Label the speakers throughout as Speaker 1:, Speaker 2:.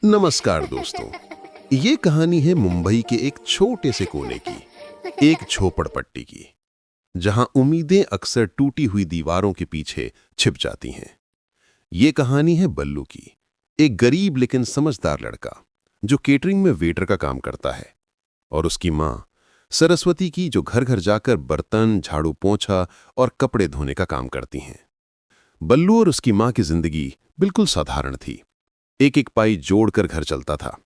Speaker 1: नमस्कार दोस्तों। ये कहानी है मुंबई के एक छोटे से कोने की, एक झोपड़पट्टी की, जहां उम्मीदें अक्सर टूटी हुई दीवारों के पीछे छिप जाती हैं। ये कहानी है बल्लू की, एक गरीब लेकिन समझदार लड़का जो केटरिंग में वेटर का काम करता है, और उसकी माँ सरस्वती की, जो घर घर जाकर बर्तन, झाड़ू पोंछा और कपड़े धोने का काम करती हैं। बल्लू और उसकी माँ की जिंदगी बिल्कुल साधारण थी। एक एक पाई जोड़कर घर चलता था।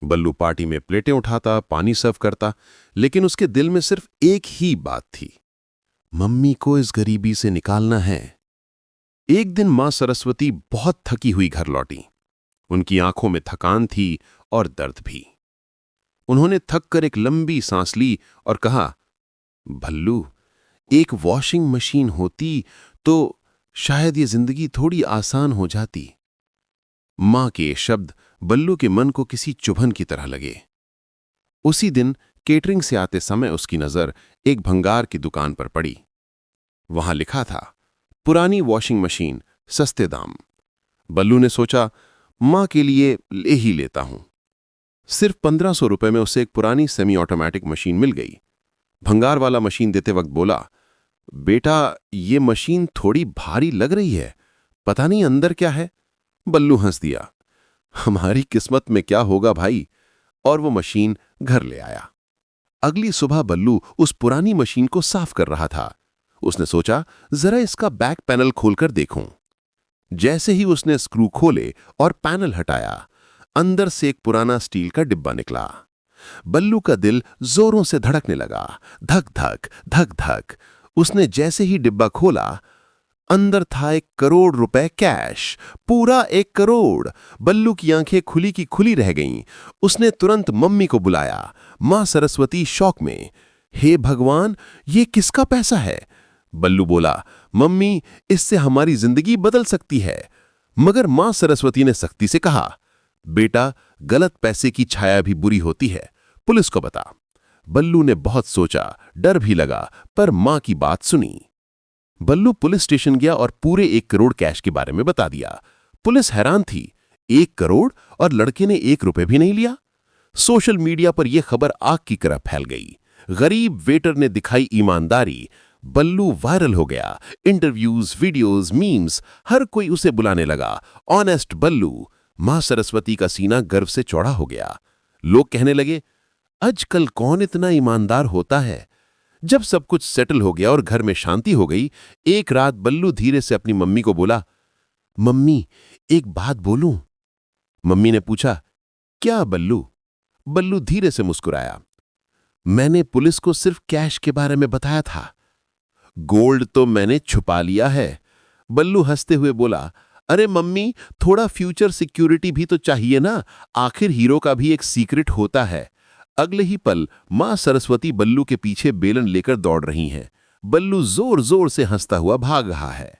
Speaker 1: बल्लू पार्टी में प्लेटें उठाता, पानी सर्व करता, लेकिन उसके दिल में सिर्फ एक ही बात थी, मम्मी को इस गरीबी से निकालना है। एक दिन मां सरस्वती बहुत थकी हुई घर लौटी। उनकी आंखों में थकान थी और दर्द भी। उन्होंने थक कर एक लंबी सांस ली और कहा, भल्लू, एक वॉशिंग मशीन होती तो शायद ये जिंदगी थोड़ी आसान हो जाती। मां के ये शब्द बल्लू के मन को किसी चुभन की तरह लगे। उसी दिन केटरिंग से आते समय उसकी नजर एक भंगार की दुकान पर पड़ी। वहां लिखा था, पुरानी वॉशिंग मशीन, सस्ते दाम। बल्लू ने सोचा, मां के लिए ले ही लेता हूं। सिर्फ 1500 रुपए में उसे एक पुरानी सेमी ऑटोमेटिक मशीन मिल गई। भंगार वाला मशीन देते वक्त बोला, बेटा, ये मशीन थोड़ी भारी लग रही है, पता नहीं अंदर क्या है। बल्लू हंस दिया, हमारी किस्मत में क्या होगा भाई, और वो मशीन घर ले आया। अगली सुबह बल्लू उस पुरानी मशीन को साफ कर रहा था। उसने सोचा, जरा इसका बैक पैनल खोलकर देखूं। जैसे ही उसने स्क्रू खोले और पैनल हटाया, अंदर से एक पुराना स्टील का डिब्बा निकला। बल्लू का दिल जोरों से धड़कने लगा, धक धक धक धक। उसने जैसे ही डिब्बा खोला, अंदर था 1 करोड़ रुपए कैश, पूरा 1 करोड़। बल्लू की आंखें खुली की खुली रह गईं। उसने तुरंत मम्मी को बुलाया। मां सरस्वती शौक में, हे भगवान, ये किसका पैसा है? बल्लू बोला, मम्मी, इससे हमारी जिंदगी बदल सकती है। मगर मां सरस्वती ने सख्ती से कहा, बेटा, गलत पैसे की छाया भी बुरी होती है, पुलिस को बता। बल्लू ने बहुत सोचा, डर भी लगा, पर मां की बात सुनी। बल्लू पुलिस स्टेशन गया और पूरे 1 करोड़ कैश के बारे में बता दिया। पुलिस हैरान थी, 1 करोड़ और लड़के ने 1 रुपए भी नहीं लिया। सोशल मीडिया पर यह खबर आग की तरह फैल गई। गरीब वेटर ने दिखाई ईमानदारी। बल्लू वायरल हो गया। इंटरव्यूज, वीडियोस, मीम्स, हर कोई उसे बुलाने लगा, ऑनेस्ट बल्लू। मां सरस्वती का सीना गर्व से चौड़ा हो गया। लोग कहने लगे, आजकल कौन इतना ईमानदार होता है? जब सब कुछ सेटल हो गया और घर में शांति हो गई, एक रात बल्लू धीरे से अपनी मम्मी को बोला, मम्मी, एक बात बोलूं? मम्मी ने पूछा, क्या बल्लू? बल्लू धीरे से मुस्कुराया, मैंने पुलिस को सिर्फ कैश के बारे में बताया था, गोल्ड तो मैंने छुपा लिया है। बल्लू हंसते हुए बोला, अरे मम्मी, थोड़ा फ्यूचर सिक्योरिटी भी तो चाहिए ना, आखिर हीरो का भी एक सीक्रेट होता है। अगले ही पल मां सरस्वती बल्लू के पीछे बेलन लेकर दौड़ रही हैं। बल्लू जोर जोर से हंसता हुआ भाग रहा है।